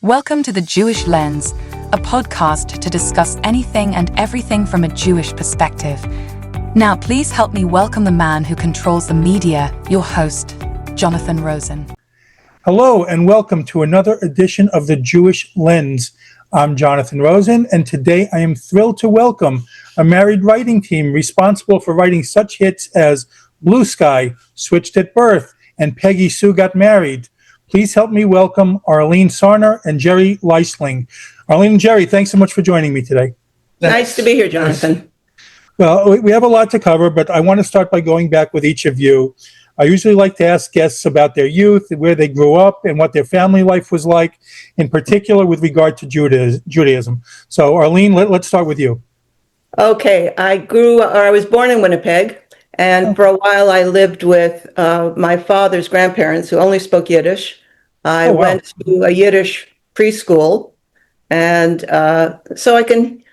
Welcome to The Jewish Lens, a podcast to discuss anything and everything from a Jewish perspective. Now, please help me welcome the man who controls the media, your host, Jonathan Rosen. Hello, and welcome to another edition of The Jewish Lens. I'm Jonathan Rosen, and today I am thrilled to welcome a married writing team responsible for writing such hits as Blue Sky, Switched at Birth, and Peggy Sue Got Married. Please help me welcome Arlene Sarner and Jerry Leichtling. Arlene and Jerry, thanks so much for joining me today. Nice to be here, Jonathan. Well, we have a lot to cover, but I want to start by going back with each of you. I usually like to ask guests about their youth, where they grew up, and what their family life was like, in particular with regard to Judaism. So, Arlene, let's start with you. Okay, I was born in Winnipeg, and for a while I lived with my father's grandparents who only spoke Yiddish. I went to a Yiddish preschool, and so I can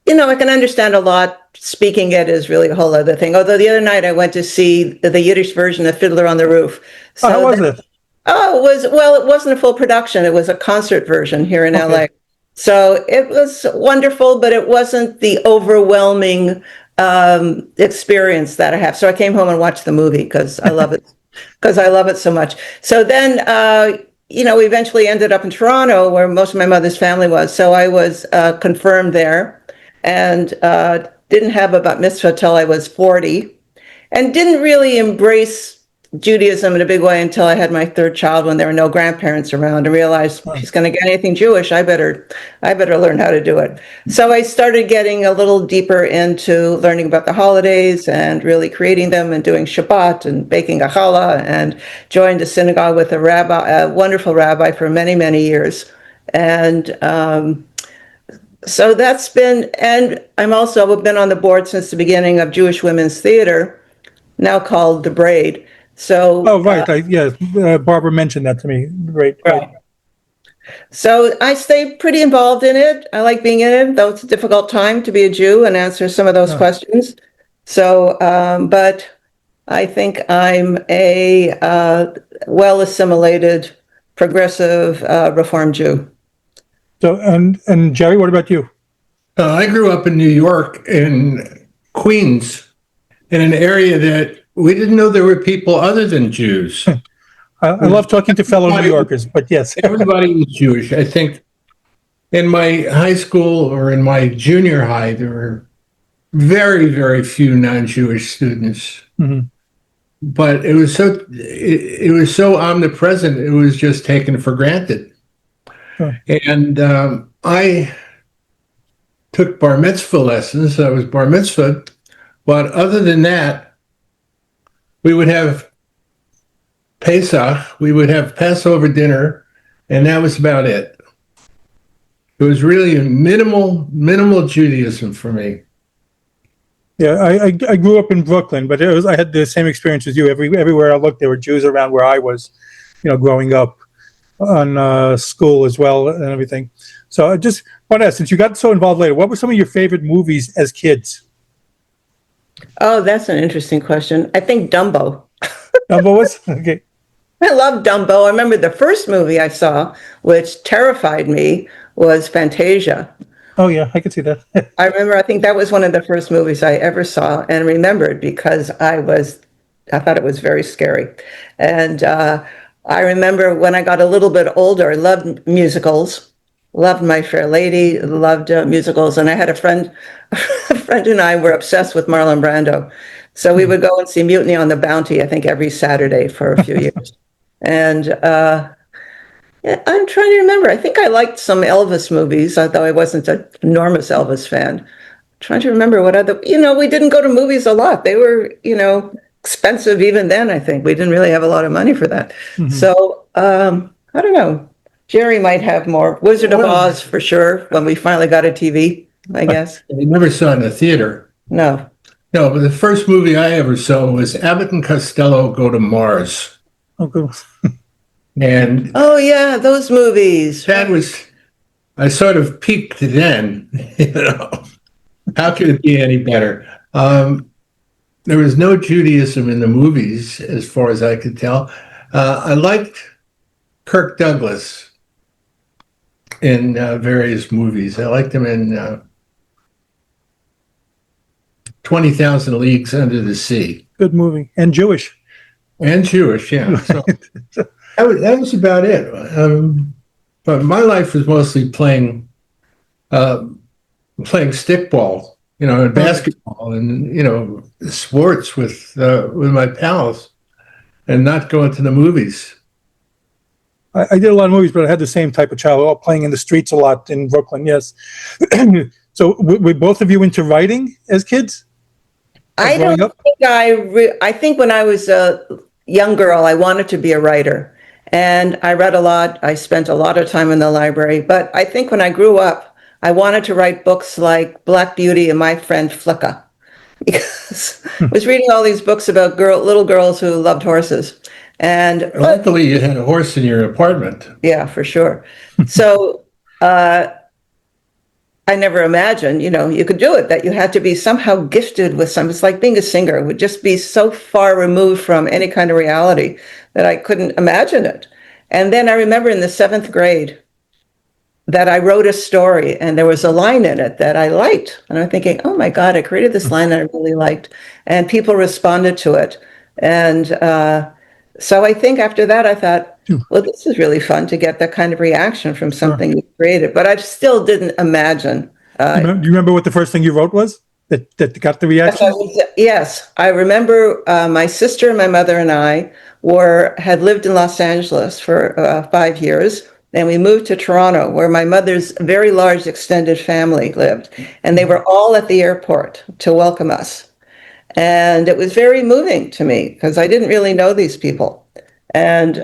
understand a lot. Speaking it is really a whole other thing. Although the other night I went to see the Yiddish version of Fiddler on the Roof. So how was it? It wasn't a full production. It was a concert version here in LA. So it was wonderful, but it wasn't the overwhelming experience that I have. So I came home and watched the movie because I love it so much. So then, we eventually ended up in Toronto where most of my mother's family was. So I was confirmed there and didn't have a bat mitzvah till I was 40 and didn't really embrace Judaism in a big way until I had my third child when there were no grandparents around. I realized if she's going to get anything Jewish, I better learn how to do it. So I started getting a little deeper into learning about the holidays and really creating them and doing Shabbat and baking a challah, and joined a synagogue with a wonderful rabbi for many, many years. And so that's been, and I've been on the board since the beginning of Jewish Women's Theater, now called The Braid. So, Barbara mentioned that to me. Great. Right. So I stay pretty involved in it. I like being in it, though it's a difficult time to be a Jew and answer some of those questions. So, but I think I'm a well-assimilated, progressive, Reform Jew. So, and Jerry, what about you? I grew up in New York, in Queens, in an area that we didn't know there were people other than Jews. I love talking to fellow New Yorkers, but yes. Everybody was Jewish. I think in my high school or in my junior high, there were very, very few non-Jewish students. Mm-hmm. But it was so omnipresent, it was just taken for granted. Sure. And I took bar mitzvah lessons. I was bar mitzvah. But other than that, we would have Pesach, we would have Passover dinner, and that was about it. It was really a minimal Judaism for me. Yeah, I grew up in Brooklyn, but I had the same experience as you. Everywhere I looked, there were Jews around where I was, growing up, on school as well and everything. So I just want to ask, since you got so involved later, what were some of your favorite movies as kids? Oh, that's an interesting question. I think Dumbo. Dumbo was? Okay. I love Dumbo. I remember the first movie I saw, which terrified me, was Fantasia. Oh, yeah, I can see that. I think that was one of the first movies I ever saw and remembered because I thought it was very scary. And I remember when I got a little bit older, I loved musicals. Loved My Fair Lady, loved musicals, and I had a friend and I were obsessed with Marlon Brando. So we would go and see Mutiny on the Bounty, I think, every Saturday for a few years. And I'm trying to remember. I think I liked some Elvis movies, although I wasn't an enormous Elvis fan. I'm trying to remember what other, we didn't go to movies a lot. They were, expensive even then, I think. We didn't really have a lot of money for that. Mm-hmm. So, I don't know. Jerry might have more. Wizard of Oz, for sure, when we finally got a TV, I guess. I never saw it in the theater. No, but the first movie I ever saw was Abbott and Costello Go to Mars. Oh, good. And yeah, those movies. I sort of peaked then, How could it be any better? There was no Judaism in the movies, as far as I could tell. I liked Kirk Douglas. in various movies. I liked him in 20,000 Leagues Under the Sea. Good movie. And Jewish. And Jewish, yeah. So that was about it. But my life was mostly playing stickball, and basketball, and sports with my pals, and not going to the movies. I did a lot of movies, but I had the same type of childhood, playing in the streets a lot in Brooklyn. Yes. So were both of you into writing as kids? I don't think I think when I was a young girl, I wanted to be a writer, and I read a lot. I spent a lot of time in the library, but I think when I grew up, I wanted to write books like Black Beauty and My Friend Flicka, because I was reading all these books about little girls who loved horses. And luckily, you had a horse in your apartment. Yeah, for sure. So I never imagined, you could do it, that you had to be somehow gifted with something. It's like being a singer. It would just be so far removed from any kind of reality that I couldn't imagine it. And then I remember in the 7th grade that I wrote a story, and there was a line in it that I liked. And I'm thinking, oh my God, I created this line that I really liked. And people responded to it. And so I think after that, I thought, well, this is really fun to get that kind of reaction from something you created. But I still didn't imagine. Do you remember what the first thing you wrote was that got the reaction? Yes, I remember my sister and my mother and I had lived in Los Angeles for 5 years. And we moved to Toronto, where my mother's very large extended family lived. And they were all at the airport to welcome us. And it was very moving to me because I didn't really know these people. And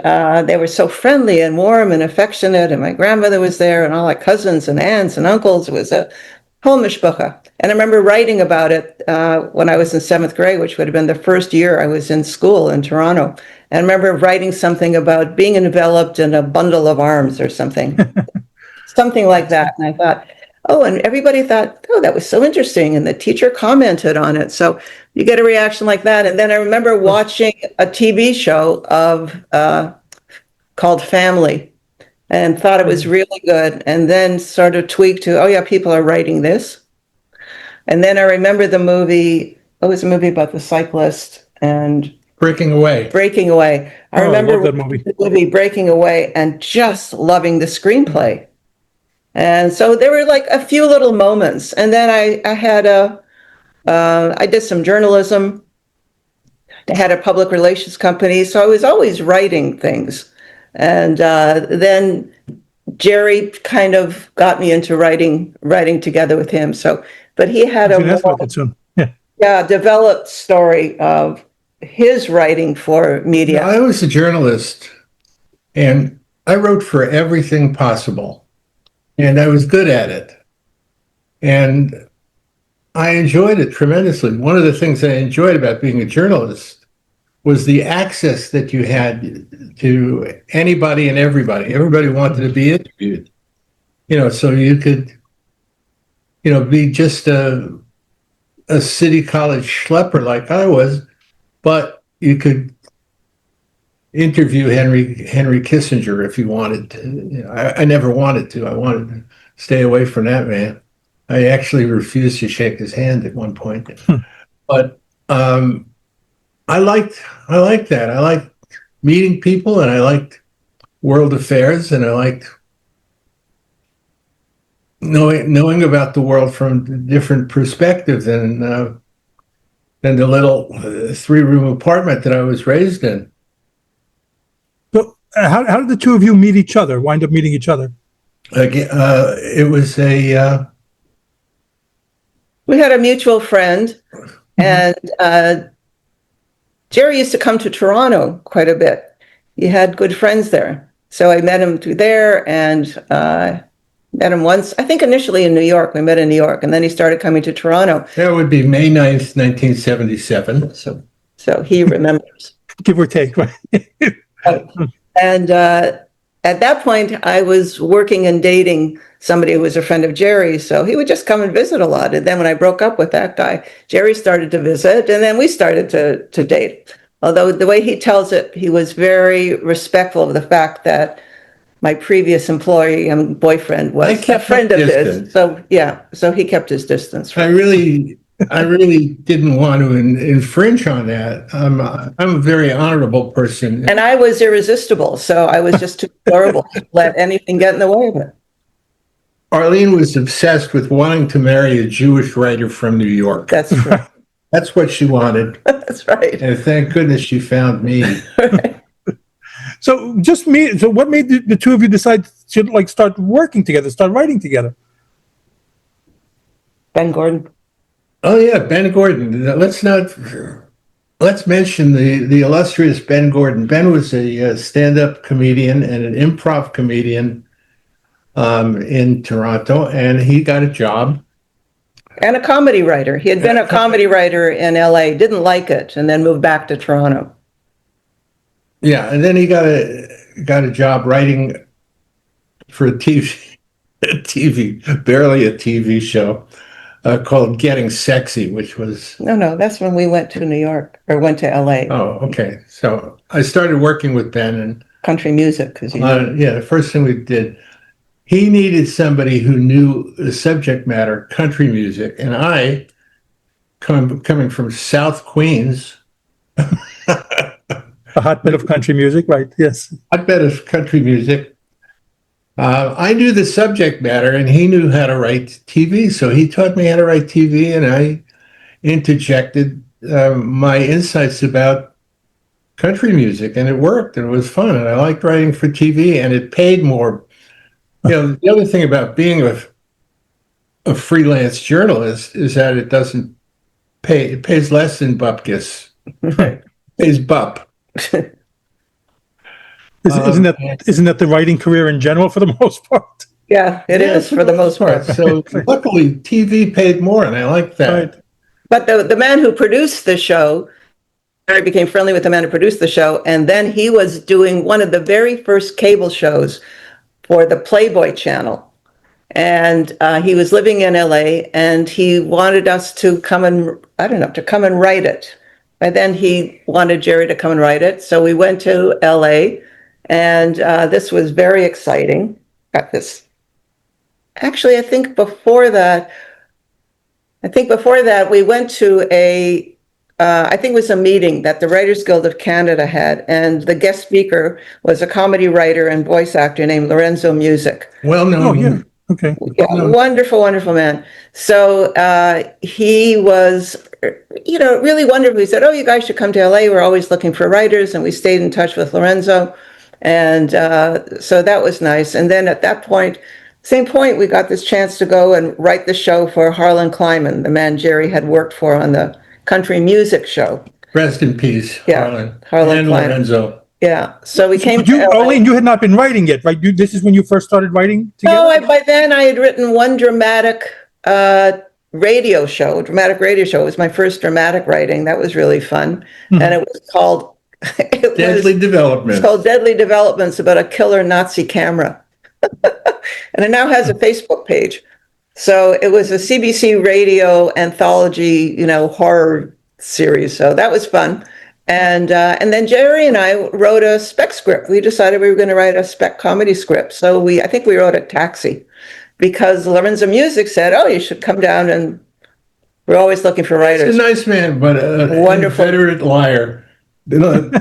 they were so friendly and warm and affectionate. And my grandmother was there, and all my cousins and aunts and uncles. It was a whole mishpacha. And I remember writing about it when I was in 7th grade, which would have been the first year I was in school in Toronto. And I remember writing something about being enveloped in a bundle of arms or something, something like that. And I thought, and everybody thought, that was so interesting. And the teacher commented on it. So you get a reaction like that. And then I remember watching a TV show called Family, and thought it was really good. And then sort of tweaked to, people are writing this. And then I remember the movie, it was a movie about the cyclist and Breaking Away. I remember that movie. The movie Breaking Away and just loving the screenplay. And so there were like a few little moments. And then I had I did some journalism. I had a public relations company. So I was always writing things. And then Jerry kind of got me into writing together with him. But he had developed story of his writing for media. I was a journalist, and I wrote for everything possible, and I was good at it, and I enjoyed it tremendously. One of the things I enjoyed about being a journalist was the access that you had to anybody and everybody. Everybody wanted to be interviewed, so you could, be just a city college schlepper like I was, but you could interview Henry Kissinger if you wanted to. I never wanted to. I wanted to stay away from that man. I actually refused to shake his hand at one point. But I liked that. I liked meeting people, and I liked world affairs, and I liked knowing about the world from a different perspective than the little 3-room apartment that I was raised in. So how did the two of you wind up meeting each other? It was we had a mutual friend, and Jerry used to come to Toronto quite a bit. He had good friends there. So I met him through there, and met him once, I think initially in New York. We met in New York, and then he started coming to Toronto. That would be May 9th, 1977. So he remembers. Give or take, right? And at that point, I was working and dating somebody who was a friend of Jerry, so he would just come and visit a lot. And then when I broke up with that guy, Jerry started to visit, and then we started to date. Although the way he tells it, he was very respectful of the fact that my previous employee and boyfriend I was a kept friend of distance. his. So yeah, so he kept his distance. I really didn't want to infringe on that. I'm a very honorable person. And I was irresistible, so I was just too adorable to let anything get in the way of it. Arlene was obsessed with wanting to marry a Jewish writer from New York. That's true. That's what she wanted. That's right. And thank goodness she found me. So what made the two of you decide to like start working together, start writing together? Ben Gordon. Oh yeah, Ben Gordon. Let's mention the illustrious Ben Gordon. Ben was a stand-up comedian and an improv comedian in Toronto, and he got a job. And a comedy writer. He had been a comedy writer in LA, didn't like it, and then moved back to Toronto. Yeah, and then he got a job writing for a TV, barely a TV show called Getting Sexy, which was... No, that's when we went to New York, or went to LA. Oh, okay. So I started working with Ben and... Country music, because the first thing we did, he needed somebody who knew the subject matter, country music, and I, coming from South Queens... A hotbed of country music, right? Yes. Hotbed of country music. I knew the subject matter, and he knew how to write TV. So he taught me how to write TV, and I interjected my insights about country music, and it worked, and it was fun, and I liked writing for TV, and it paid more. The other thing about being a freelance journalist is that it doesn't pay. It pays less than Bupkis. It pays Bup. Isn't that the writing career in general for the most part? Yeah, it is for the most part. So luckily, TV paid more, and I like that. Right. But the man who produced the show, I became friendly with the man who produced the show, and then he was doing one of the very first cable shows for the Playboy channel. And he was living in LA, and he wanted us to come and write it. By then he wanted Jerry to come and write it. So we went to LA, and this was very exciting. Got this. Actually, I think before that, we went to I think it was a meeting that the Writers Guild of Canada had, and the guest speaker was a comedy writer and voice actor named Lorenzo Music. Well known. Oh, yeah. Okay. Yeah, wonderful, wonderful man. So he was, really wonderful. He said, "Oh, you guys should come to LA. We're always looking for writers." And we stayed in touch with Lorenzo. And so that was nice. And then at that point, same point, we got this chance to go and write the show for Harlan Kleiman, the man Jerry had worked for on the country music show. Rest in peace, Yeah, Harlan and Kleiman. Lorenzo. Yeah. So we came But you, to LA. Arlene, you had not been writing yet, right? This is when you first started writing together? No, by then I had written one dramatic radio show. It was my first dramatic writing. That was really fun. And it was called Deadly Development. It's called Deadly Developments, about a killer Nazi camera. And it now has a Facebook page. So it was a CBC radio anthology, horror series. So that was fun. And then Jerry and I wrote a spec script. We decided we were going to write a spec comedy script. So I think we wrote a Taxi, because Lorenzo Music said, "Oh, you should come down, and we're always looking for writers." He's a nice man, but a Wonderful. inveterate liar. People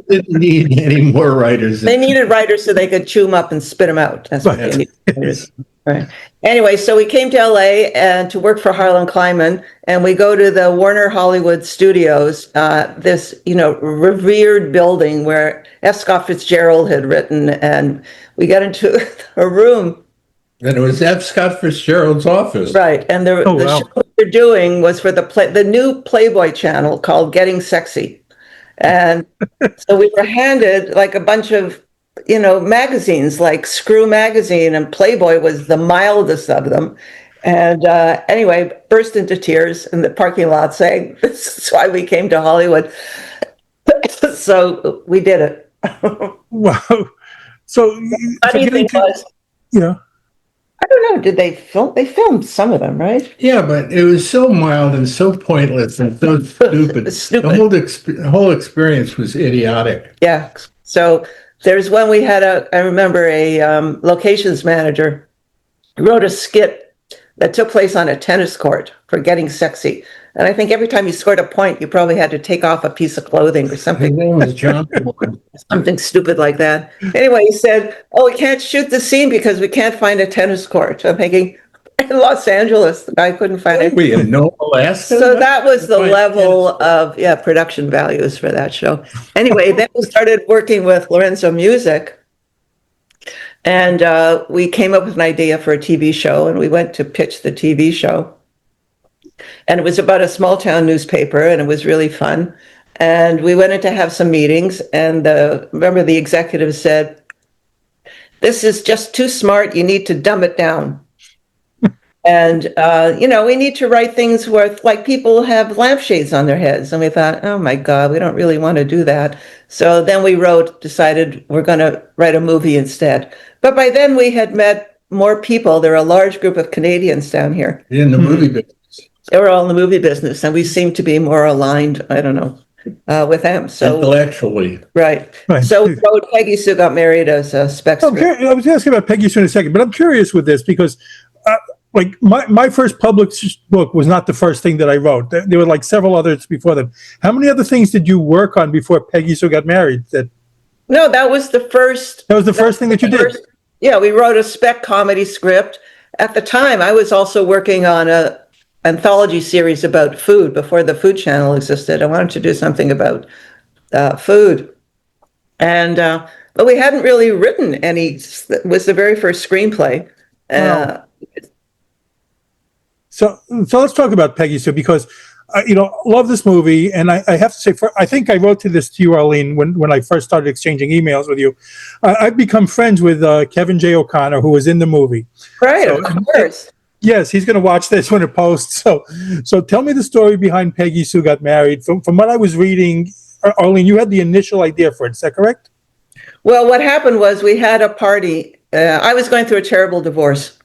didn't need any more writers. They needed writers so they could chew them up and spit them out. That's what they needed. Right. Anyway, so we came to LA and to work for Harlan Kleiman, and we go to the Warner Hollywood Studios, this revered building where F. Scott Fitzgerald had written, and we got into a room. And it was F. Scott Fitzgerald's office. Right, and the wow. show we were doing was for the new Playboy channel called Getting Sexy. And so we were handed like a bunch of, magazines, like Screw Magazine, and Playboy was the mildest of them. And anyway, burst into tears in the parking lot saying, "This is why we came to Hollywood." So we did it. Wow. So, Funny thing was, yeah. I don't know, did they film? They filmed some of them, right? Yeah, but it was so mild and so pointless and so stupid. Stupid. The whole experience was idiotic. Yeah. So There's one we had I remember a locations manager wrote a skit that took place on a tennis court for getting sexy. And I think every time you scored a point, you probably had to take off a piece of clothing or His something. name was Jonathan. Something stupid like that. Anyway, he said, "Oh, we can't shoot the scene because we can't find a tennis court." I'm thinking, in Los Angeles, the guy couldn't find it. We in no Alaska. So that was the level of production values for that show. Anyway, then we started working with Lorenzo Music, and we came up with an idea for a TV show, and we went to pitch the TV show. And it was about a small town newspaper, and it was really fun. And we went in to have some meetings, and remember the executive said, "This is just too smart. You need to dumb it down." And, we need to write things where, like, people have lampshades on their heads. And we thought, oh, my God, we don't really want to do that. So then we decided we're going to write a movie instead. But by then we had met more people. There are a large group of Canadians down here. In the movie business. They were all in the movie business, and we seemed to be more aligned, I don't know, with them. So intellectually. Right. Right. So we wrote Peggy Sue Got Married as a spec script. I was asking about Peggy Sue in a second, but I'm curious with this because my first published book was not the first thing that I wrote. There were like several others before them. How many other things did you work on before Peggy Sue Got Married? No, that was the first. That was the first thing that you did? Yeah, we wrote a spec comedy script. At the time, I was also working on a anthology series about food before the Food Channel existed. I wanted to do something about food. And but we hadn't really written any. It was the very first screenplay. Wow. So let's talk about Peggy Sue because, love this movie. And I have to say, I think I wrote this to you, Arlene, when I first started exchanging emails with you. I've become friends with Kevin J. O'Connor, who was in the movie. Right, of course. Yes, he's going to watch this when it posts. So tell me the story behind Peggy Sue Got Married. From what I was reading, Arlene, you had the initial idea for it. Is that correct? Well, what happened was we had a party. I was going through a terrible divorce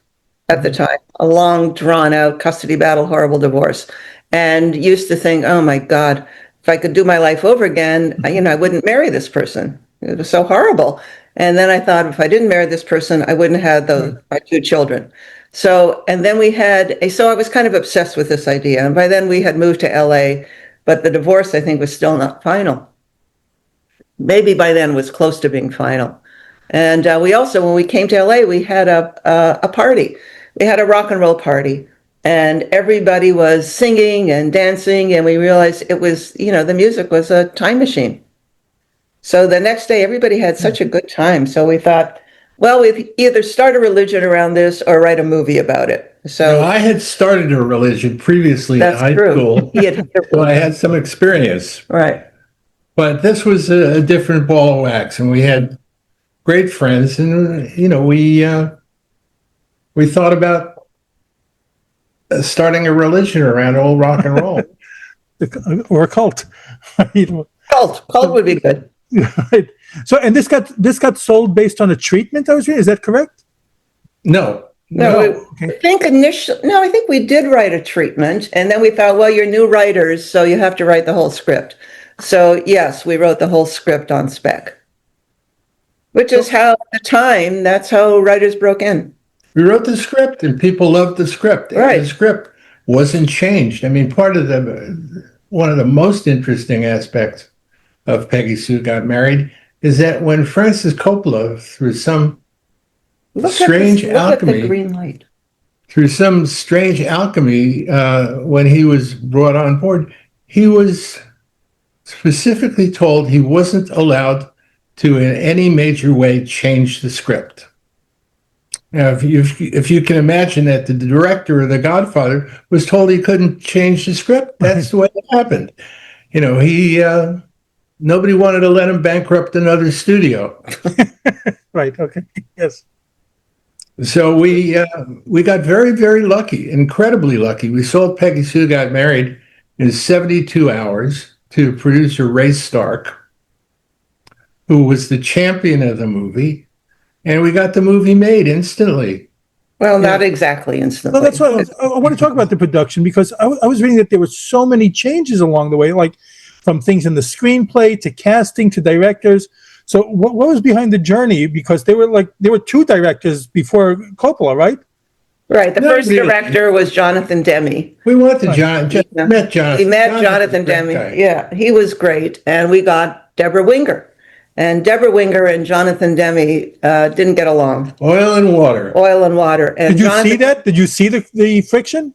at the time, a long, drawn-out custody battle, horrible divorce, and used to think, oh, my God, if I could do my life over again, I wouldn't marry this person. It was so horrible. And then I thought, if I didn't marry this person, I wouldn't have my 2 children. So, and then so I was kind of obsessed with this idea. And by then we had moved to LA, but the divorce, I think, was still not final. Maybe by then was close to being final. And we also, when we came to LA, we had a party. We had a rock and roll party, and everybody was singing and dancing, and we realized it was, the music was a time machine. So the next day, everybody had such a good time. So we thought, well, we'd either start a religion around this or write a movie about it. So I had started a religion previously in high school, so I had some experience. Right. But this was a different ball of wax, and we had great friends, and we thought about starting a religion around old rock and roll. Or a cult. Cult would be good. Right. So, and this got sold based on a treatment I was reading. Is that correct? No. Okay. I think we did write a treatment, and then we thought, well, you're new writers, so you have to write the whole script. So yes, we wrote the whole script on spec, which is how, at the time, that's how writers broke in. We wrote the script, and people loved the script. Right. The script wasn't changed. I mean, one of the most interesting aspects of Peggy Sue Got Married is that when Francis Coppola, through some strange alchemy, when he was brought on board, he was specifically told he wasn't allowed to in any major way change the script. Now, if you can imagine that the director of The Godfather was told he couldn't change the script, that's the way it happened. Nobody wanted to let him bankrupt another studio. Right. Okay. Yes. So we got very, very lucky, incredibly lucky. We sold Peggy Sue Got Married in 72 hours to producer Ray Stark, who was the champion of the movie. And we got the movie made instantly. Well, not exactly instantly. Well, that's why I want to talk about the production, because I was reading that there were so many changes along the way, like from things in the screenplay to casting to directors. So what was behind the journey? Because there were two directors before Coppola, right? Right. The Not first really. director was Jonathan Demme. We went to We met Jonathan. met Jonathan's Jonathan a great Demme. guy. Yeah, he was great. And we got Deborah Winger. And Deborah Winger and Jonathan Demme didn't get along. Oil and water. Oil and water. And Did you see that? Did you see the friction?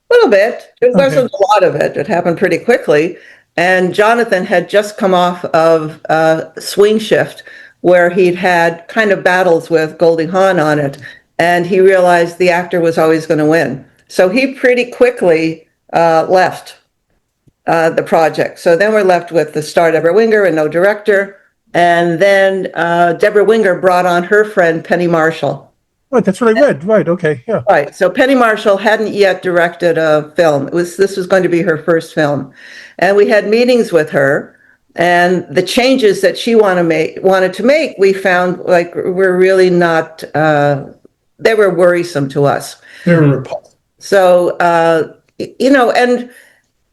A little bit. It wasn't a lot of it. It happened pretty quickly. And Jonathan had just come off of Swing Shift, where he'd had kind of battles with Goldie Hawn on it. And he realized the actor was always going to win. So he pretty quickly left the project. So then we're left with the star Deborah Winger and no director. And then Deborah Winger brought on her friend Penny Marshall. Right, that's what I read. Right, okay, yeah. Right. So Penny Marshall hadn't yet directed a film. This was going to be her first film. And we had meetings with her, and the changes that she wanted to make, we found were really not they were worrisome to us. They were repulsive. So and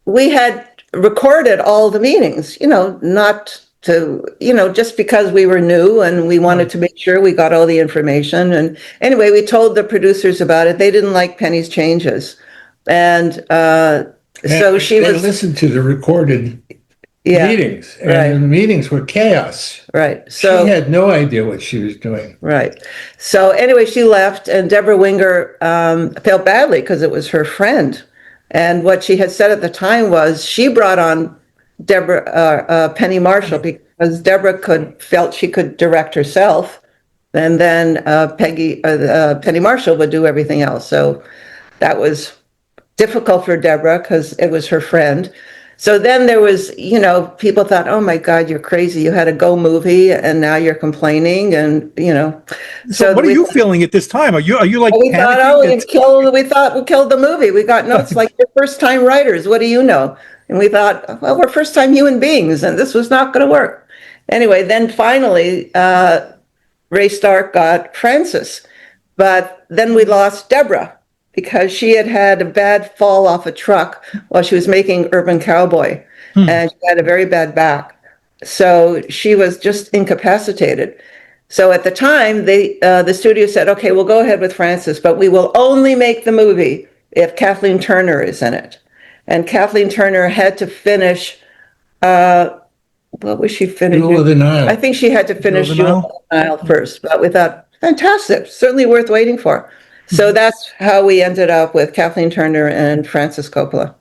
we had recorded all the meetings, not to, just because we were new and we wanted to make sure we got all the information. And anyway, we told the producers about it. They didn't like Penny's changes. And so she They was... listened to the recorded meetings, and right. the meetings were chaos. Right. So she had no idea what she was doing. Right. So anyway, she left, and Deborah Winger felt badly because it was her friend. And what she had said at the time was she brought on Penny Marshall because Deborah felt she could direct herself, and then Penny Marshall would do everything else. So that was difficult for Deborah because it was her friend. So then there was, people thought, "Oh my God, you're crazy! You had a go movie, and now you're complaining." And So what are you feeling at this time? Are you like we thought, panicking? we thought we killed the movie. We got notes like, "You're first-time writers. What do you know?" And we thought, well, we're first-time human beings, and this was not going to work. Anyway, then finally, Ray Stark got Frances, but then we lost Deborah because she had a bad fall off a truck while she was making Urban Cowboy, and she had a very bad back. So she was just incapacitated. So at the time, the studio said, "Okay, we'll go ahead with Frances, but we will only make the movie if Kathleen Turner is in it." And Kathleen Turner had to finish, what was she finishing? Jewel of the Nile. I think she had to finish Jewel of the Nile first, but we thought, fantastic, certainly worth waiting for. So that's how we ended up with Kathleen Turner and Francis Coppola.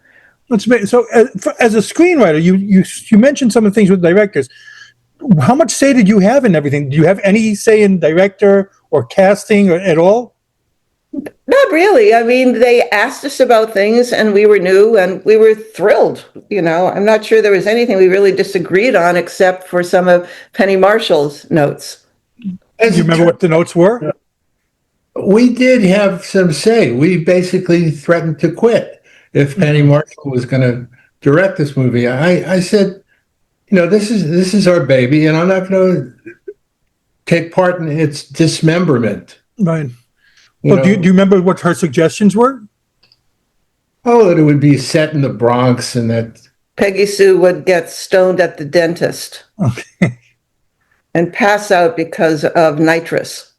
That's amazing. So as a screenwriter, you mentioned some of the things with directors. How much say did you have in everything? Do you have any say in director or casting or at all? Not really. I mean, they asked us about things and we were new and we were thrilled. I'm not sure there was anything we really disagreed on except for some of Penny Marshall's notes. Do you remember what the notes were? We did have some say. We basically threatened to quit if Penny Marshall was going to direct this movie. I said, this is our baby, and I'm not going to take part in its dismemberment. Right. Well, do you remember what her suggestions were? Oh, that it would be set in the Bronx and that Peggy Sue would get stoned at the dentist. Okay. And pass out because of nitrous.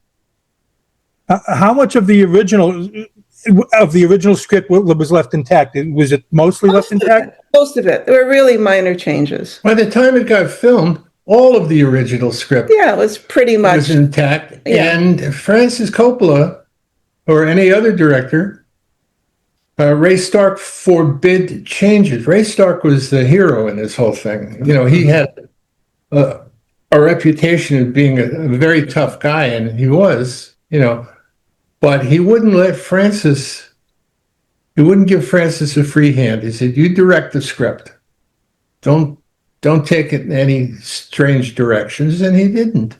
How much of the original script was left intact? Was it mostly left intact? Most of it. There were really minor changes. By the time it got filmed, all of the original script it was pretty much was intact. Yeah. And Francis Coppola or any other director, Ray Stark forbid changes. Ray Stark was the hero in this whole thing. He had a reputation of being a very tough guy, and he was, but he wouldn't give Francis a free hand. He said, "You direct the script. Don't take it in any strange directions," and he didn't.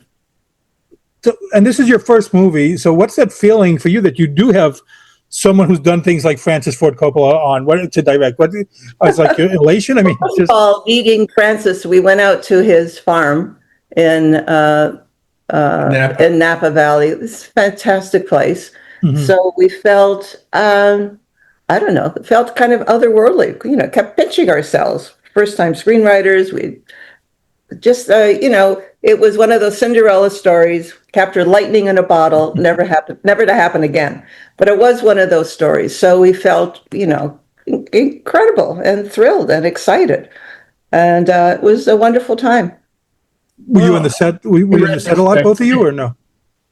So, and this is your first movie. So what's that feeling for you that you do have someone who's done things like Francis Ford Coppola on to direct? What was like elation? I mean, First of all, meeting Francis, we went out to his farm in Napa Valley. It's a fantastic place. Mm-hmm. So we felt, felt kind of otherworldly. Kept pitching ourselves. First-time screenwriters. just, it was one of those Cinderella stories, captured lightning in a bottle, never to happen again. But it was one of those stories. So we felt, incredible and thrilled and excited. And it was a wonderful time. Were you on the set? Were you on the set a lot, both of you, or no?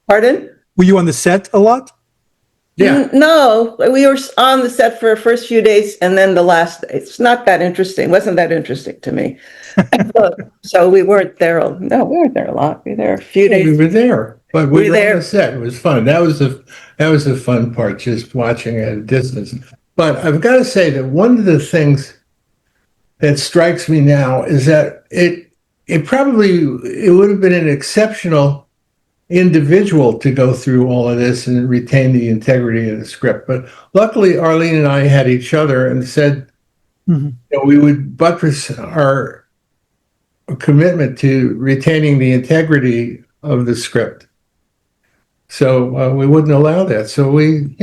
Pardon? Were you on the set a lot? Yeah. No, we were on the set for the first few days and then the last day. It's not that interesting. Wasn't that interesting to me. So we weren't there. No, we weren't there a lot. We were there a few days. We were there, but we were there. on the set. It was fun. That was the fun part, just watching at a distance. But I've got to say that one of the things that strikes me now is that it would have been an exceptional individual to go through all of this and retain the integrity of the script. But luckily, Arlene and I had each other and said we would buttress our commitment to retaining the integrity of the script. So we wouldn't allow that. So we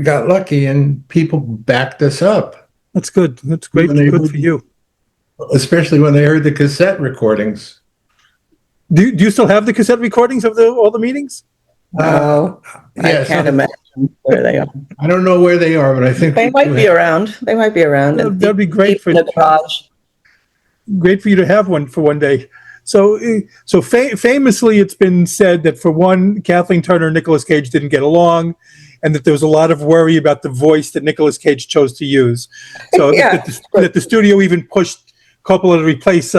got lucky and people backed us up. That's good. That's great. Good for you. Especially when they heard the cassette recordings. Do you still have the cassette recordings of all the meetings? No, yes, I can't imagine where they are. I don't know where they are, but I think they might be around. They might be around. That'd be great for the garage. Great for you to have one for one day. So famously, it's been said that for one, Kathleen Turner and Nicolas Cage didn't get along, and that there was a lot of worry about the voice that Nicolas Cage chose to use. So that the studio even pushed Coppola to replace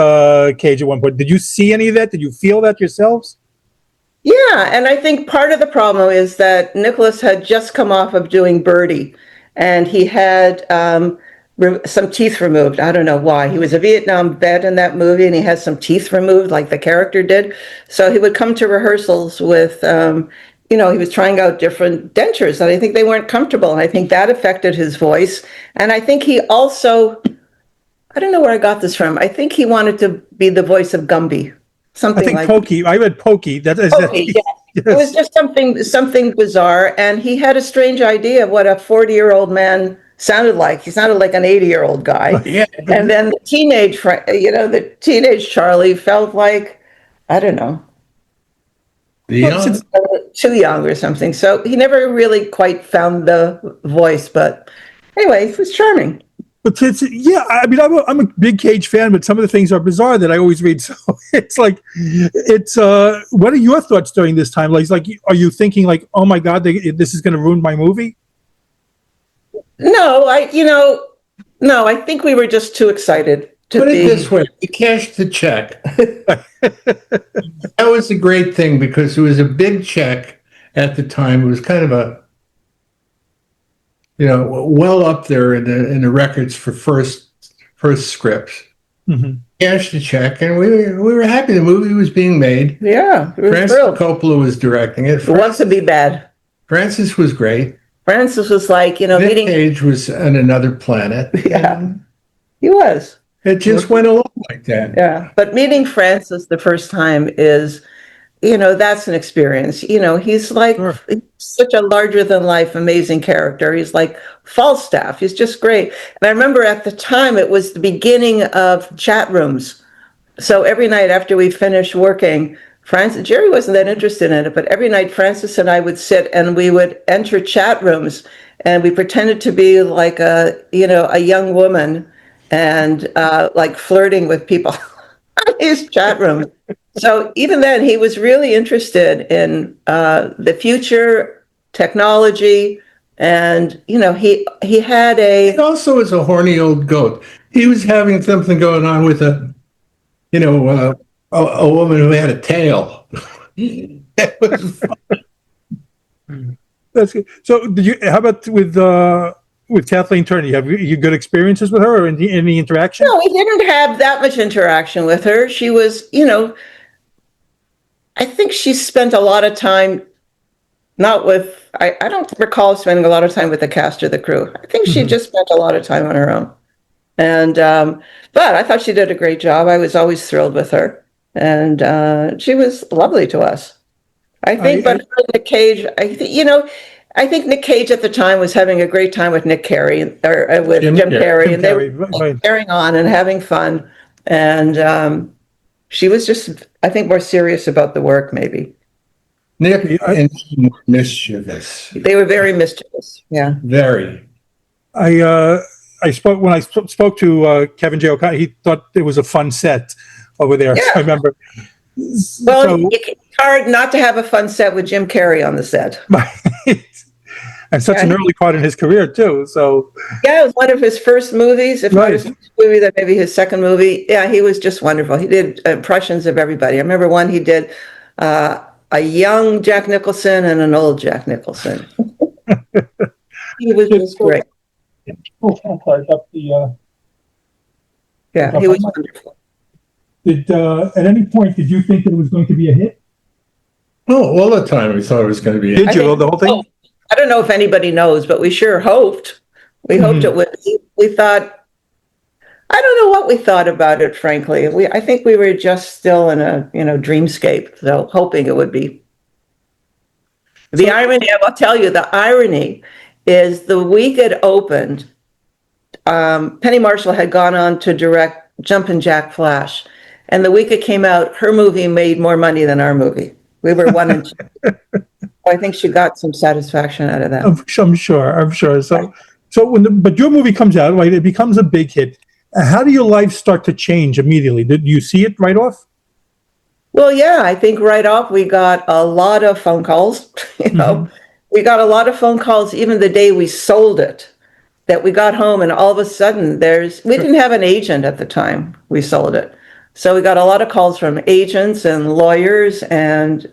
Cage at one point. Did you see any of that? Did you feel that yourselves? Yeah, and I think part of the problem is that Nicholas had just come off of doing Birdie, and he had some teeth removed. I don't know why. He was a Vietnam vet in that movie, and he had some teeth removed like the character did. So he would come to rehearsals with, he was trying out different dentures, and I think they weren't comfortable, and I think that affected his voice. And I think he also... I don't know where I got this from. I think he wanted to be the voice of Gumby. Something I think like Pokey. I read Pokey. Pokey, yes. It was just something bizarre. And he had a strange idea of what a 40-year-old man sounded like. He sounded like an 80-year-old guy. Yeah. And then the teenage Charlie felt like, I don't know, too young or something. So he never really quite found the voice. But anyway, it was charming. But I'm a big Cage fan, but some of the things are bizarre that I always read. So it's like, what are your thoughts during this time? Like, are you thinking like, oh my God, this is going to ruin my movie? No, I think we were just too excited to Put it this way, we cashed the check. That was a great thing because it was a big check at the time. It was kind of a, well up there in the records for first scripts. Cashed the check, and we were happy the movie was being made. Yeah, Francis Coppola was directing it. It wants to be bad. Francis was great. Francis was like, Nick Cage was on another planet. Yeah, he was. It just went along like that. Yeah, but meeting Francis the first time is, that's an experience. He's like such a larger than life, amazing character. He's like Falstaff. He's just great. And I remember at the time it was the beginning of chat rooms. So every night after we finished working, Jerry wasn't that interested in it, but every night Francis and I would sit and we would enter chat rooms and we pretended to be like a young woman and like flirting with people on his chat room. So even then, he was really interested in the future, technology, and he had He also was a horny old goat. He was having something going on with a woman who had a tail. That was fun. That's good. So, how about with Kathleen Turner? Have you good experiences with her, or any interaction? No, we didn't have that much interaction with her. She was, I think she spent a lot of time not with, I don't recall spending a lot of time with the cast or the crew. I think she just spent a lot of time on her own. And, but I thought she did a great job. I was always thrilled with her. And she was lovely to us. I think, but Nick Cage, I think Nick Cage at the time was having a great time with Nick Carey, or with Jim Carrey, and they were carrying on and having fun. And She was just, I think, more serious about the work, maybe. Nick and mischievous. They were very mischievous. Yeah. Very. I spoke to Kevin J. O'Connor. He thought it was a fun set over there. Yeah. I remember. Well, it's hard not to have a fun set with Jim Carrey on the set. And such an early part in his career too. So yeah, it was one of his first movies. If not his first movie, then maybe his second movie. Yeah, he was just wonderful. He did impressions of everybody. I remember one he did a young Jack Nicholson and an old Jack Nicholson. He was just great. Yeah, he was wonderful. At any point, did you think that it was going to be a hit? Oh, all the time we thought it was going to be a hit. Did you? The whole thing? I don't know if anybody knows, but we sure hoped. We hoped it would. We thought, I don't know what we thought about it, frankly. I think we were just still in a, dreamscape, so hoping it would be. The irony, I'll tell you, the irony is the week it opened, Penny Marshall had gone on to direct Jumpin' Jack Flash. And the week it came out, her movie made more money than our movie. We were 1 and 2. I think she got some satisfaction out of that. I'm sure. But your movie comes out, right? It becomes a big hit. How do your life start to change immediately? Did you see it right off? Well, yeah, I think right off we got a lot of phone calls. We got a lot of phone calls even the day we sold it. That we got home and all of a sudden we didn't have an agent at the time we sold it. So we got a lot of calls from agents and lawyers and,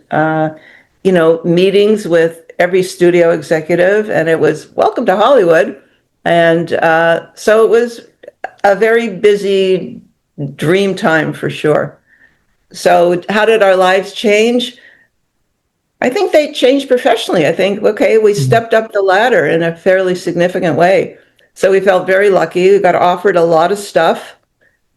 meetings with every studio executive, and it was welcome to Hollywood. And so it was a very busy dream time for sure. So how did our lives change? I think they changed professionally. I think, we stepped up the ladder in a fairly significant way. So we felt very lucky. We got offered a lot of stuff.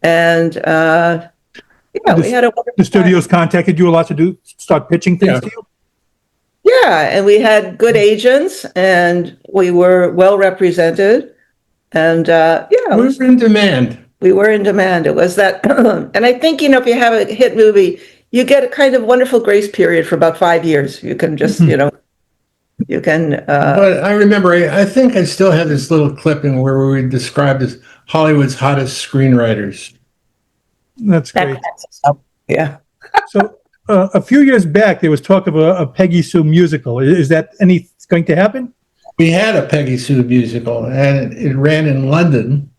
And we had a wonderful The studios contacted you a lot to start pitching things to you? Yeah, and we had good agents and we were well represented. And we were in demand. We were in demand. It was that. And I think, if you have a hit movie, you get a kind of wonderful grace period for about 5 years. You can just, you can. But I remember, I think I still have this little clipping where we were described as Hollywood's hottest screenwriters. That's great. Yeah. So a few years back, there was talk of a Peggy Sue musical. Is that going to happen? We had a Peggy Sue musical, and it ran in London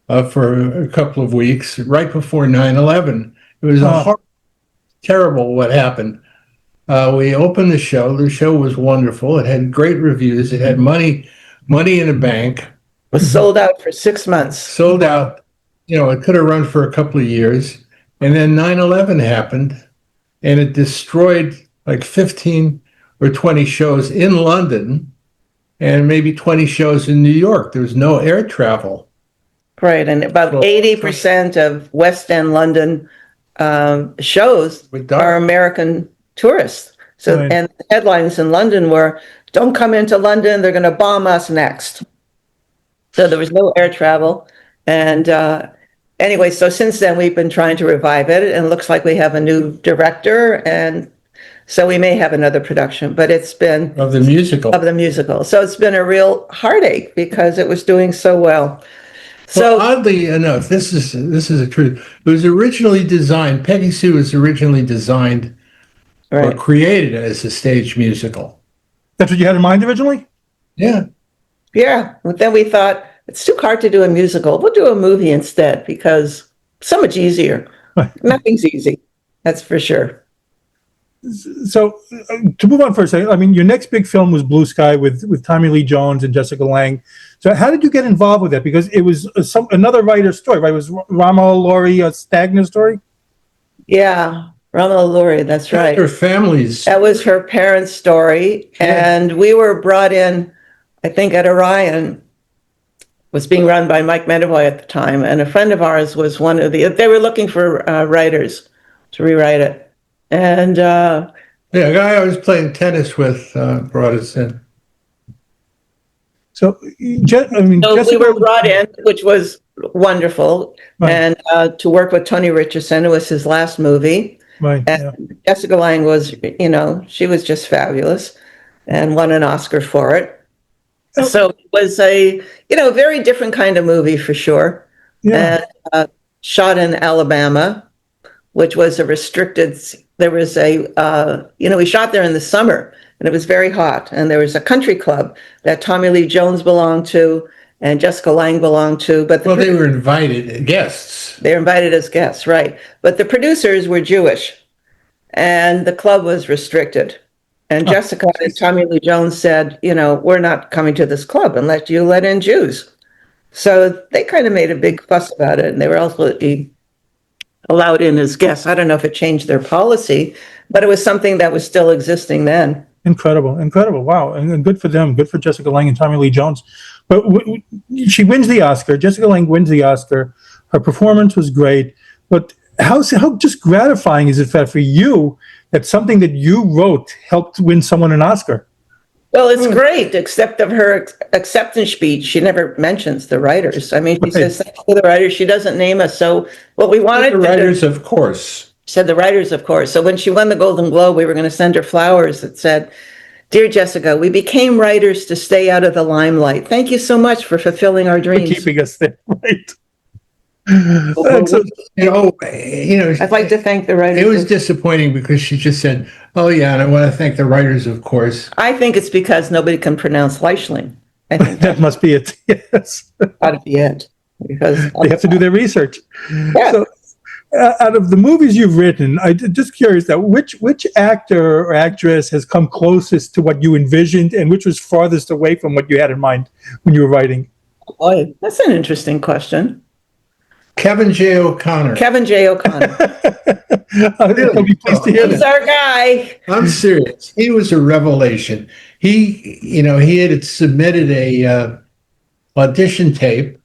for a couple of weeks right before 9/11. It was terrible what happened. We opened the show. The show was wonderful. It had great reviews. It had money in the bank. It was sold out for 6 months. Sold out. It could have run for a couple of years. And then 9/11 happened, and it destroyed like 15 or 20 shows in London and maybe 20 shows in New York. There was no air travel. Right, and about 80% of West End London shows are American tourists. So, and the headlines in London were, "Don't come into London, they're going to bomb us next." So there was no air travel. And anyway, so since then we've been trying to revive it, and it looks like we have a new director, and so we may have another production, but it's been of the musical. So it's been a real heartache because it was doing so well. So oddly enough, this is a truth. It was originally designed. Peggy Sue was originally designed or created as a stage musical. That's what you had in mind originally? Yeah. Yeah. But then we thought it's too hard to do a musical. We'll do a movie instead because it's so much easier. Nothing's easy. That's for sure. So to move on for a second, I mean, your next big film was Blue Sky with Tommy Lee Jones and Jessica Lange. So how did you get involved with that? Because it was another writer's story, right? It was Ramala Laurie Stagner's story? Yeah, Ramala Laurie, that's right. Her family's. That was her parents' story. Yeah. And we were brought in, I think, at Orion. Was being run by Mike Medavoy at the time. And a friend of ours was they were looking for writers to rewrite it. And a guy I was playing tennis with brought us in. So, we were brought in, which was wonderful. Right. And to work with Tony Richardson, it was his last movie. Right. And Yeah. Jessica Lange was, she was just fabulous and won an Oscar for it. Oh. So it was a, very different kind of movie for sure. Yeah. And shot in Alabama, which was we shot there in the summer and it was very hot. And there was a country club that Tommy Lee Jones belonged to and Jessica Lange belonged to. But they were invited guests. They were invited as guests, right. But the producers were Jewish and the club was restricted. And Jessica and Tommy Lee Jones said, we're not coming to this club unless you let in Jews. So they kind of made a big fuss about it. And they were also allowed in as guests. I don't know if it changed their policy, but it was something that was still existing then. Incredible. Wow. And good for them. Good for Jessica Lange and Tommy Lee Jones. But she wins the Oscar. Jessica Lange wins the Oscar. Her performance was great. But how just gratifying is it for you that something that you wrote helped win someone an Oscar? Well, it's great, except of her acceptance speech. She never mentions the writers. I mean, she says thank you to the writers. She doesn't name us. So what we wanted the writers, of course. Said the writers, of course. So when she won the Golden Globe, we were going to send her flowers that said, "Dear Jessica, we became writers to stay out of the limelight. Thank you so much for fulfilling our dreams." For keeping us there, right? I'd like to thank the writers. It was disappointing because she just said, "Oh yeah, and I want to thank the writers, of course." I think it's because nobody can pronounce Leichtling. I think that must be it. Yes, ought to be it, because they have to do their research. Yeah. So, out of the movies you've written, I'm just curious that which actor or actress has come closest to what you envisioned, and which was farthest away from what you had in mind when you were writing? Boy, that's an interesting question. Kevin J. O'Connor. I'll be pleased to hear He's that. our guy. I'm serious. He was a revelation. He had submitted a audition tape,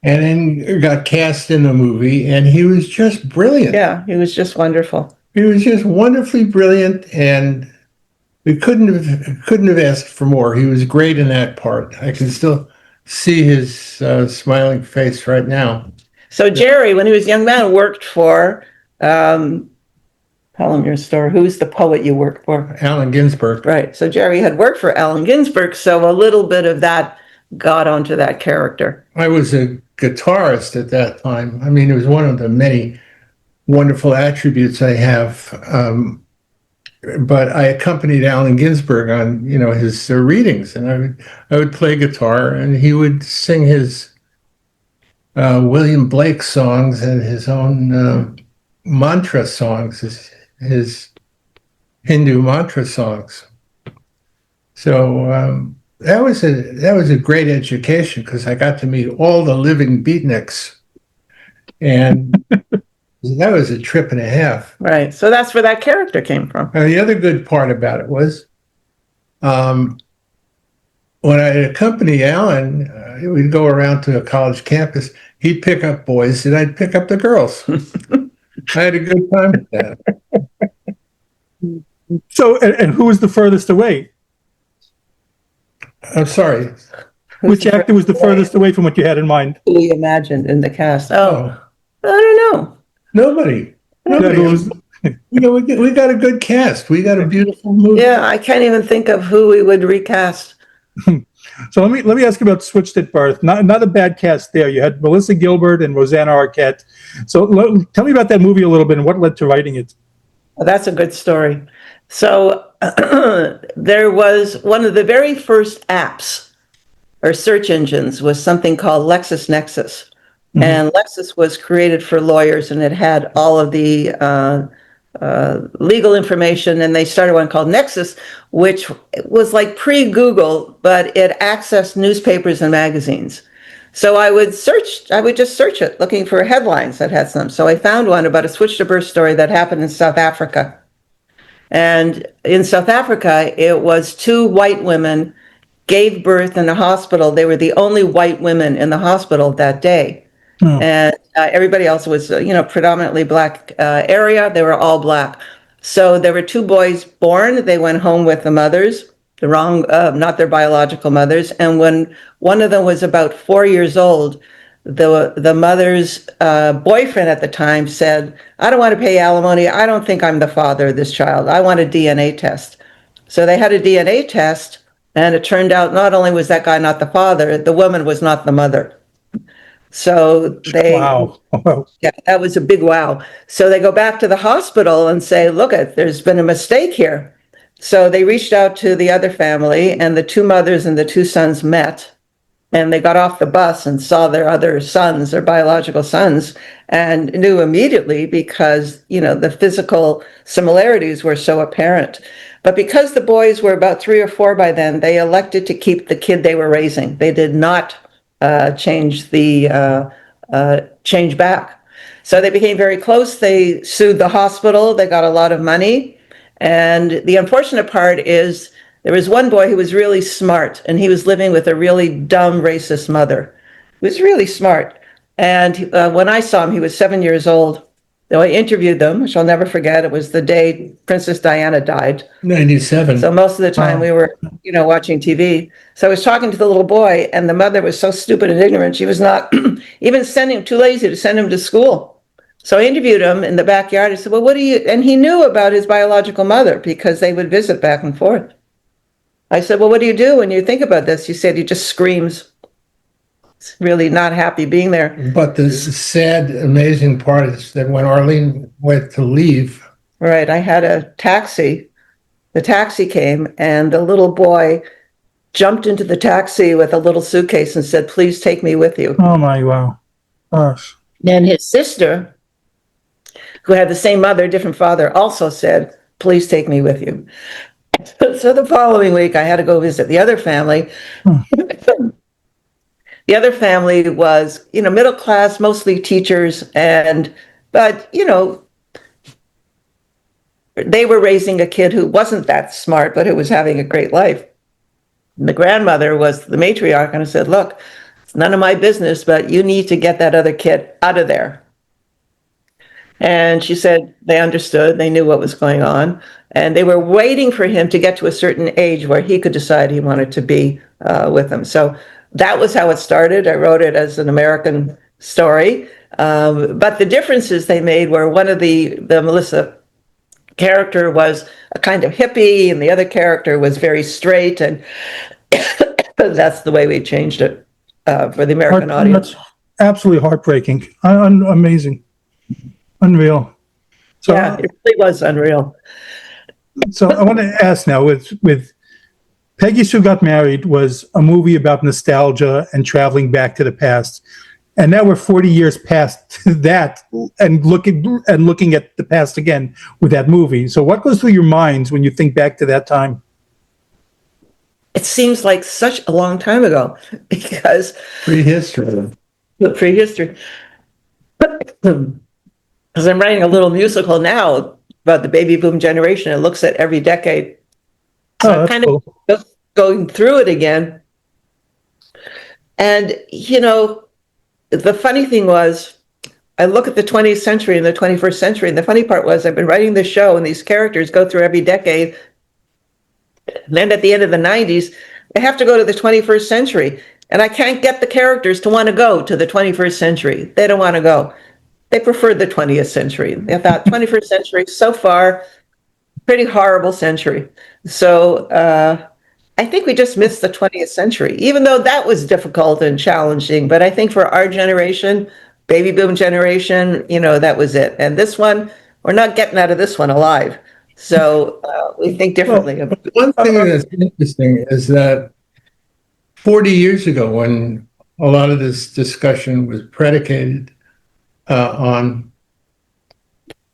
and then got cast in the movie, and he was just brilliant. Yeah, he was just wonderful. He was just wonderfully brilliant, and we couldn't have asked for more. He was great in that part. I can still see his smiling face right now. So Jerry, when he was a young man, worked for, tell him your story. Who's the poet you worked for? Allen Ginsberg. Right. So Jerry had worked for Allen Ginsberg, so a little bit of that got onto that character. I was a guitarist at that time. I mean, it was one of the many wonderful attributes I have. But I accompanied Allen Ginsberg on, his readings, and I would play guitar, and he would sing his William Blake songs and his own mantra songs, his Hindu mantra songs. So that was a great education because I got to meet all the living beatniks, and that was a trip and a half. Right. So that's where that character came from. And the other good part about it was when I'd accompany Alan, we'd go around to a college campus. He'd pick up boys and I'd pick up the girls. I had a good time with that. So, and who was the furthest away? I'm sorry. Which actor was the furthest away from what you had in mind? Who we imagined in the cast? Oh, I don't know. Nobody. We got a good cast. We got a beautiful movie. Yeah, I can't even think of who we would recast. So let me ask you about Switched at Birth. Not a bad cast there. You had Melissa Gilbert and Rosanna Arquette. So tell me about that movie a little bit and what led to writing it. Well, that's a good story. So there was one of the very first apps or search engines was something called LexisNexis. Mm-hmm. And Lexis was created for lawyers, and it had all of the legal information. And they started one called Nexus, which was like pre-Google, but it accessed newspapers and magazines. So I would just search it, looking for headlines that had some. So I found one about a switched at birth story that happened in South Africa. And in South Africa, it was two white women gave birth in a hospital. They were the only white women in the hospital that day. Oh. And everybody else was, predominantly black area. They were all black. So there were two boys born. They went home with the mothers. the wrong, not their biological mothers. And when one of them was about 4 years old, the mother's boyfriend at the time said, "I don't want to pay alimony. I don't think I'm the father of this child. I want a DNA test." So they had a DNA test, and it turned out not only was that guy not the father, the woman was not the mother. So Wow. yeah, that was a big wow. So they go back to the hospital and say, "Look, there's been a mistake here." So they reached out to the other family, and the two mothers and the two sons met, and they got off the bus and saw their other sons, their biological sons, and knew immediately because, the physical similarities were so apparent. But because the boys were about 3 or 4 by then, they elected to keep the kid they were raising. They did not change back. So they became very close. They sued the hospital. They got a lot of money. And the unfortunate part is there was one boy who was really smart, and he was living with a really dumb, racist mother. He was really smart. And when I saw him, he was 7 years old. So I interviewed them, which I'll never forget. It was the day Princess Diana died. 97. So most of the time we were, watching TV. So I was talking to the little boy, and the mother was so stupid and ignorant. She was not even too lazy to send him to school. So I interviewed him in the backyard. I said, "Well, what do you," and he knew about his biological mother because they would visit back and forth. I said, "Well, what do you do when you think about this?" He said, "He just screams. He's really not happy being there." But the sad, amazing part is that when Arlene went to leave, Right. I had a taxi. The taxi came, and the little boy jumped into the taxi with a little suitcase and said, "Please take me with you." Oh my, wow. Gosh. And his sister, who had the same mother, different father, also said, "Please take me with you." So the following week, I had to go visit the other family. The other family was, middle class, mostly teachers, but they were raising a kid who wasn't that smart, but who was having a great life. And the grandmother was the matriarch, and I said, "Look, it's none of my business, but you need to get that other kid out of there." And she said they understood, they knew what was going on, and they were waiting for him to get to a certain age where he could decide he wanted to be with them. So that was how it started. I wrote it as an American story. But the differences they made were one of the Melissa character was a kind of hippie, and the other character was very straight, and that's the way we changed it for the American audience. That's absolutely heartbreaking. Amazing. Unreal. So, Yeah, it really was unreal. So I want to ask now, with Peggy Sue Got Married was a movie about nostalgia and traveling back to the past. And now we're 40 years past that and looking at the past again with that movie. So what goes through your minds when you think back to that time? It seems like such a long time ago because prehistory. The prehistory. Because I'm writing a little musical now about the baby boom generation. It looks at every decade. So I'm kind of just going through it again. And, the funny thing was, I look at the 20th century and the 21st century, and the funny part was I've been writing this show, and these characters go through every decade. And then at the end of the 90s, they have to go to the 21st century. And I can't get the characters to want to go to the 21st century. They don't want to go. They preferred the 20th century. They thought 21st century, so far, pretty horrible century. So I think we just missed the 20th century, even though that was difficult and challenging. But I think for our generation, baby boom generation, that was it. And this one, we're not getting out of this one alive. So we think differently. Well, one thing that's interesting is that 40 years ago, when a lot of this discussion was predicated on,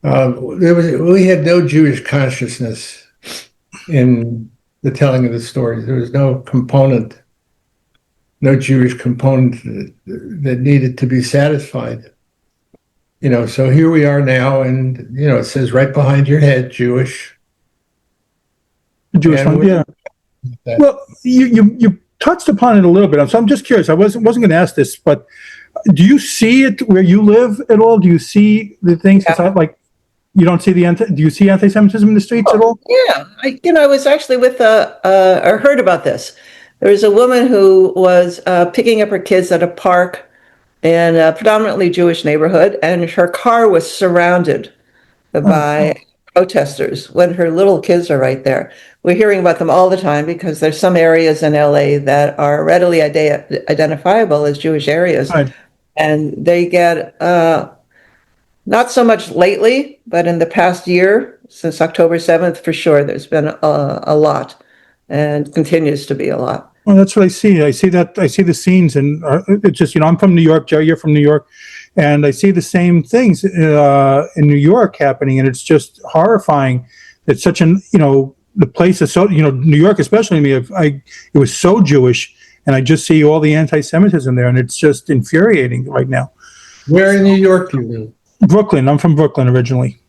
we had no Jewish consciousness in the telling of the stories. There was no Jewish component that needed to be satisfied. So here we are now, and it says right behind your head, Jewish. One, yeah. Well, you touched upon it a little bit, so I'm just curious. I wasn't going to ask this, but do you see it where you live at all? Do you see the things? Yeah. Like, You don't see do you see anti-Semitism in the streets at all? Yeah, I was actually with or heard about this. There was a woman who was picking up her kids at a park in a predominantly Jewish neighborhood, and her car was surrounded by protesters when her little kids are right there. We're hearing about them all the time because there's some areas in LA that are readily identifiable as Jewish areas, Right. and they get not so much lately, but in the past year, since October 7th, for sure, there's been a lot and continues to be a lot. Well, that's what I see. I see the scenes, and it's just, I'm from New York, Jerry, you're from New York, and I see the same things in New York happening, and it's just horrifying. It's such the place is so, New York, especially me, it was so Jewish, and I just see all the anti-Semitism there, and it's just infuriating right now. Where in New York do you live? Brooklyn. I'm from Brooklyn originally.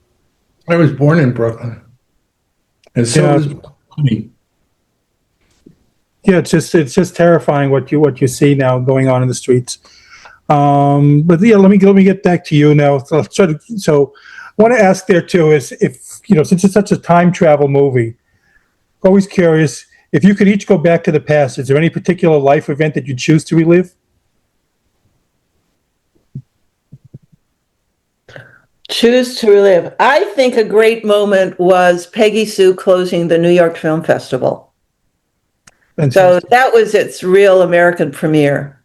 I was born in Brooklyn, and so was me. Yeah, it's just terrifying what you see now going on in the streets. But yeah, let me get back to you now. So I want to ask there too is if since it's such a time travel movie, always curious if you could each go back to the past. Is there any particular life event that you choose to relive? Choose to relive. I think a great moment was Peggy Sue closing the New York Film Festival. So that was its real American premiere,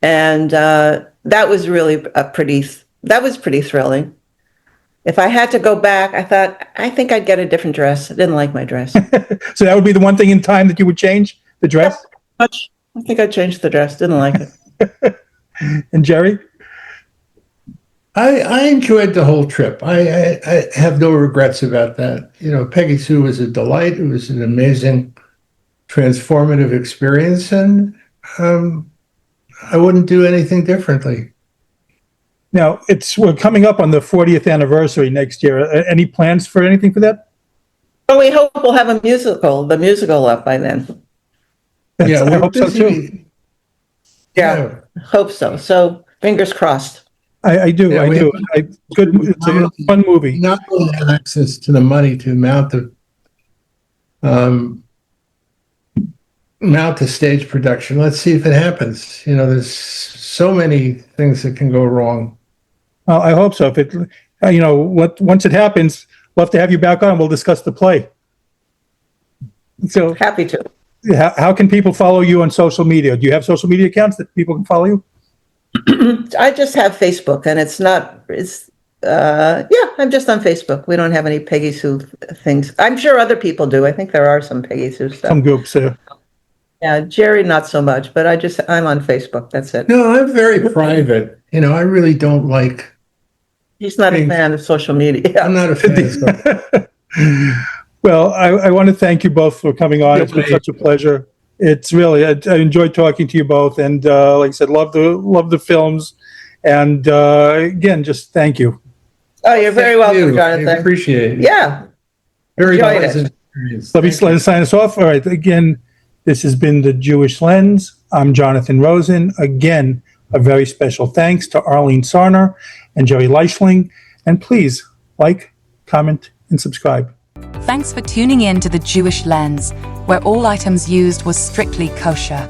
and that was really pretty thrilling. If I had to go back, I think I'd get a different dress. I didn't like my dress. So that would be the one thing in time that you would change, the dress? I think I'd change the dress. Didn't like it. And Jerry? I enjoyed the whole trip. I have no regrets about that. Peggy Sue was a delight. It was an amazing, transformative experience, and I wouldn't do anything differently. Now, we're coming up on the 40th anniversary next year. Any plans for anything for that? Well, we hope we'll have the musical up by then. Yeah, I hope so too. Yeah, hope so. So fingers crossed. I do. It's a fun movie. Not only have access to the money to mount the stage production. Let's see if it happens. There's so many things that can go wrong. Well, I hope so. If it, once it happens, we'll have to have you back on. We'll discuss the play. So Happy to. How can people follow you on social media? Do you have social media accounts that people can follow you? I just have Facebook, and I'm just on Facebook. We don't have any Peggy Sue things. I'm sure other people do. I think there are some Peggy Sue stuff. Some groups. Yeah, Jerry, not so much, but I'm on Facebook. That's it. No, I'm very private. I really don't like. He's not a fan of social media. I'm not a fan. Well, I want to thank you both for coming on. It's been such a pleasure. It's really, I enjoyed talking to you both, and like I said, love the films, and again, just thank you. Oh, you're very welcome, Jonathan. I appreciate it. Yeah. Very pleasant experience. Let me sign us off. All right, again, this has been The Jewish Lens. I'm Jonathan Rosen. Again, a very special thanks to Arlene Sarner and Jerry Leichtling, and please like, comment, and subscribe. Thanks for tuning in to The Jewish Lens, where all items used was strictly kosher.